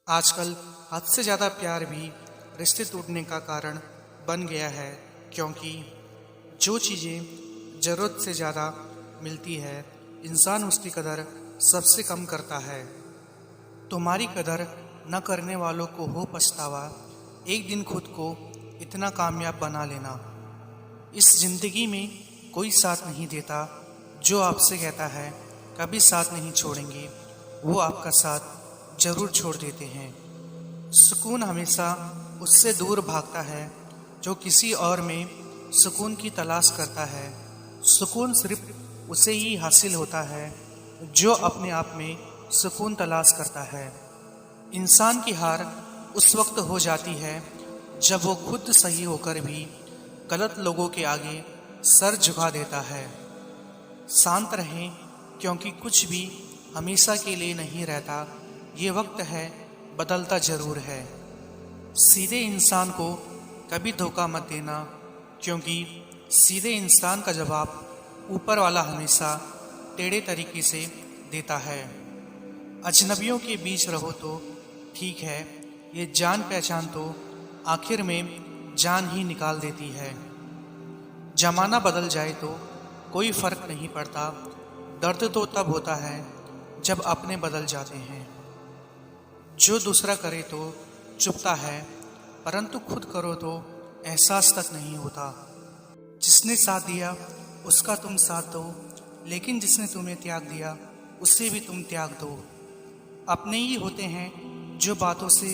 आजकल हद से ज़्यादा प्यार भी रिश्ते टूटने का कारण बन गया है, क्योंकि जो चीज़ें ज़रूरत से ज़्यादा मिलती है इंसान उसकी कदर सबसे कम करता है। तुम्हारी कदर न करने वालों को हो पछतावा, एक दिन खुद को इतना कामयाब बना लेना। इस जिंदगी में कोई साथ नहीं देता जो आपसे कहता है कभी साथ नहीं छोड़ेंगे, वो आपका साथ जरूर छोड़ देते हैं। सुकून हमेशा उससे दूर भागता है जो किसी और में सुकून की तलाश करता है। सुकून सिर्फ उसे ही हासिल होता है जो अपने आप में सुकून तलाश करता है। इंसान की हार उस वक्त हो जाती है जब वो खुद सही होकर भी गलत लोगों के आगे सर झुका देता है। शांत रहें, क्योंकि कुछ भी हमेशा के लिए नहीं रहता। ये वक्त है, बदलता जरूर है। सीधे इंसान को कभी धोखा मत देना, क्योंकि सीधे इंसान का जवाब ऊपर वाला हमेशा टेढ़े तरीके से देता है। अजनबियों के बीच रहो तो ठीक है, ये जान पहचान तो आखिर में जान ही निकाल देती है। जमाना बदल जाए तो कोई फर्क नहीं पड़ता, दर्द तो तब होता है जब अपने बदल जाते हैं। जो दूसरा करे तो चुभता है, परंतु खुद करो तो एहसास तक नहीं होता। जिसने साथ दिया उसका तुम साथ दो, लेकिन जिसने तुम्हें त्याग दिया उससे भी तुम त्याग दो। अपने ही होते हैं जो बातों से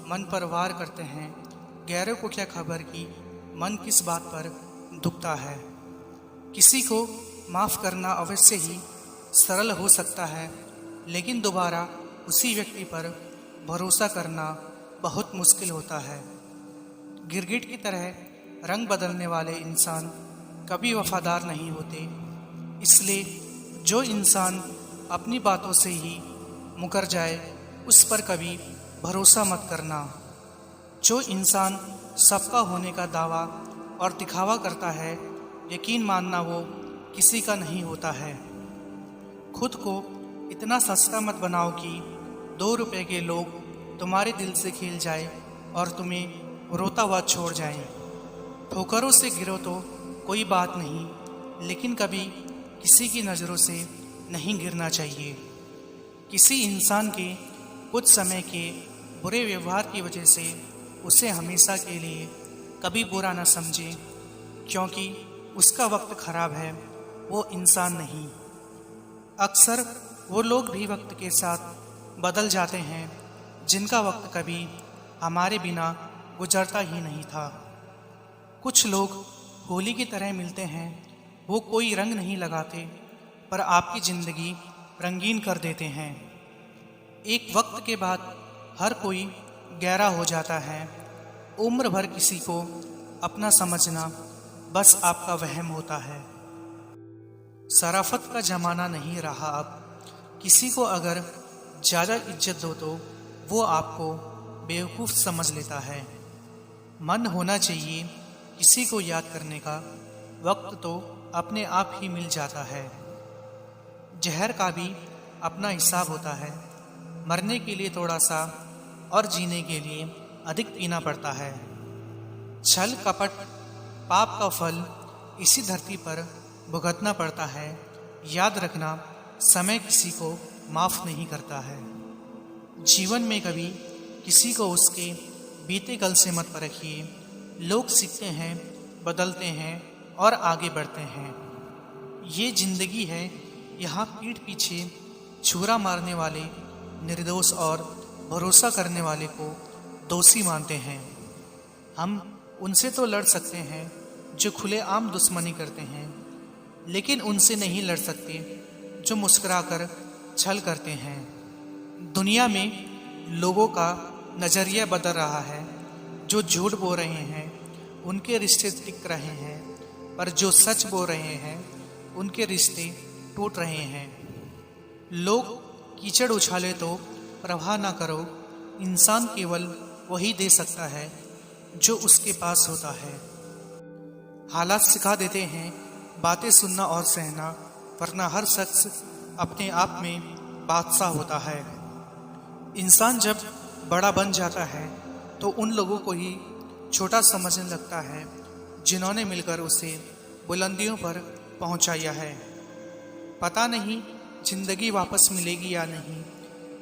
मन पर वार करते हैं, गैरों को क्या खबर कि मन किस बात पर दुखता है। किसी को माफ़ करना अवश्य ही सरल हो सकता है, लेकिन दोबारा उसी व्यक्ति पर भरोसा करना बहुत मुश्किल होता है। गिरगिट की तरह रंग बदलने वाले इंसान कभी वफादार नहीं होते। इसलिए जो इंसान अपनी बातों से ही मुकर जाए उस पर कभी भरोसा मत करना। जो इंसान सबका होने का दावा और दिखावा करता है, यकीन मानना वो किसी का नहीं होता है। खुद को इतना सस्ता मत बनाओ कि 2 रुपए के लोग तुम्हारे दिल से खेल जाए और तुम्हें रोता हुआ छोड़ जाएं। ठोकरों से गिरो तो कोई बात नहीं, लेकिन कभी किसी की नज़रों से नहीं गिरना चाहिए। किसी इंसान के कुछ समय के बुरे व्यवहार की वजह से उसे हमेशा के लिए कभी बुरा न समझे, क्योंकि उसका वक्त खराब है, वो इंसान नहीं। अक्सर वो लोग भी वक्त के साथ बदल जाते हैं जिनका वक्त कभी हमारे बिना गुजरता ही नहीं था। कुछ लोग होली की तरह मिलते हैं, वो कोई रंग नहीं लगाते पर आपकी ज़िंदगी रंगीन कर देते हैं। एक वक्त के बाद हर कोई गहरा हो जाता है। उम्र भर किसी को अपना समझना बस आपका वहम होता है। शराफत का ज़माना नहीं रहा अब। किसी को अगर ज़्यादा इज्जत दो तो वो आपको बेवकूफ़ समझ लेता है। मन होना चाहिए किसी को याद करने का, वक्त तो अपने आप ही मिल जाता है। जहर का भी अपना हिसाब होता है। मरने के लिए थोड़ा सा और जीने के लिए अधिक पीना पड़ता है। छल कपट पाप का फल इसी धरती पर भुगतना पड़ता है। याद रखना, समय किसी को माफ़ नहीं करता है। जीवन में कभी किसी को उसके बीते कल से मत परखिए। लोग सीखते हैं, बदलते हैं और आगे बढ़ते हैं। ये जिंदगी है, यहाँ पीठ पीछे छुरा मारने वाले निर्दोष और भरोसा करने वाले को दोषी मानते हैं। हम उनसे तो लड़ सकते हैं जो खुलेआम दुश्मनी करते हैं, लेकिन उनसे नहीं लड़ सकते जो मुस्कुराकर छल करते हैं। दुनिया में लोगों का नज़रिया बदल रहा है। जो झूठ बोल रहे हैं उनके रिश्ते टिक रहे हैं, पर जो सच बोल रहे हैं उनके रिश्ते टूट रहे हैं। लोग कीचड़ उछाले तो प्रवाह ना करो। इंसान केवल वही दे सकता है जो उसके पास होता है। हालात सिखा देते हैं बातें सुनना और सहना, वरना हर शख्स अपने आप में बादशाह होता है। इंसान जब बड़ा बन जाता है तो उन लोगों को ही छोटा समझने लगता है जिन्होंने मिलकर उसे बुलंदियों पर पहुंचाया है। पता नहीं जिंदगी वापस मिलेगी या नहीं,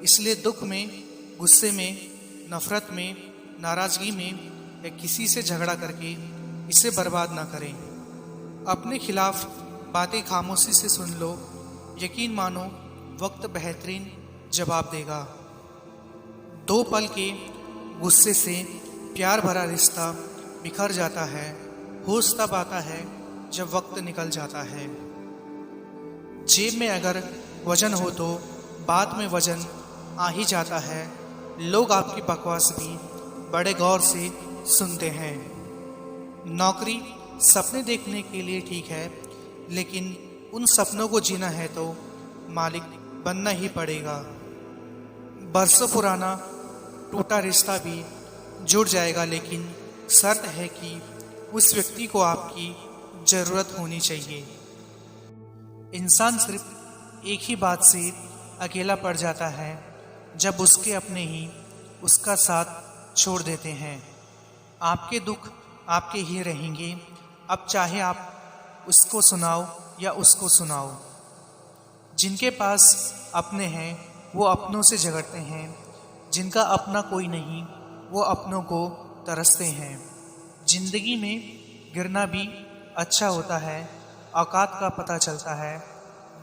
इसलिए दुख में, गुस्से में, नफरत में, नाराजगी में या किसी से झगड़ा करके इसे बर्बाद ना करें। अपने खिलाफ बातें खामोशी से सुन लो, यकीन मानो वक्त बेहतरीन जवाब देगा। 2 पल के गुस्से से प्यार भरा रिश्ता बिखर जाता है। होश तब आता है जब वक्त निकल जाता है। जेब में अगर वजन हो तो बाद में वजन आ ही जाता है। लोग आपकी बकवास भी बड़े गौर से सुनते हैं। नौकरी सपने देखने के लिए ठीक है, लेकिन उन सपनों को जीना है तो मालिक बनना ही पड़ेगा। बरसों पुराना टूटा रिश्ता भी जुड़ जाएगा, लेकिन शर्त है कि उस व्यक्ति को आपकी ज़रूरत होनी चाहिए। इंसान सिर्फ एक ही बात से अकेला पड़ जाता है जब उसके अपने ही उसका साथ छोड़ देते हैं। आपके दुख आपके ही रहेंगे, अब चाहे आप उसको सुनाओ या उसको सुनाओ। जिनके पास अपने हैं वो अपनों से झगड़ते हैं, जिनका अपना कोई नहीं वो अपनों को तरसते हैं। जिंदगी में गिरना भी अच्छा होता है, औकात का पता चलता है।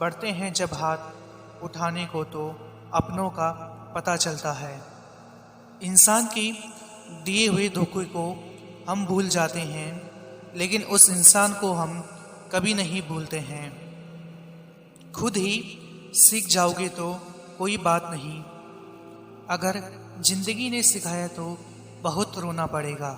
बढ़ते हैं जब हाथ उठाने को तो अपनों का पता चलता है। इंसान के दिए हुए धोखे को हम भूल जाते हैं, लेकिन उस इंसान को हम कभी नहीं भूलते हैं। खुद ही सीख जाओगे तो कोई बात नहीं, अगर जिंदगी ने सिखाया तो बहुत रोना पड़ेगा।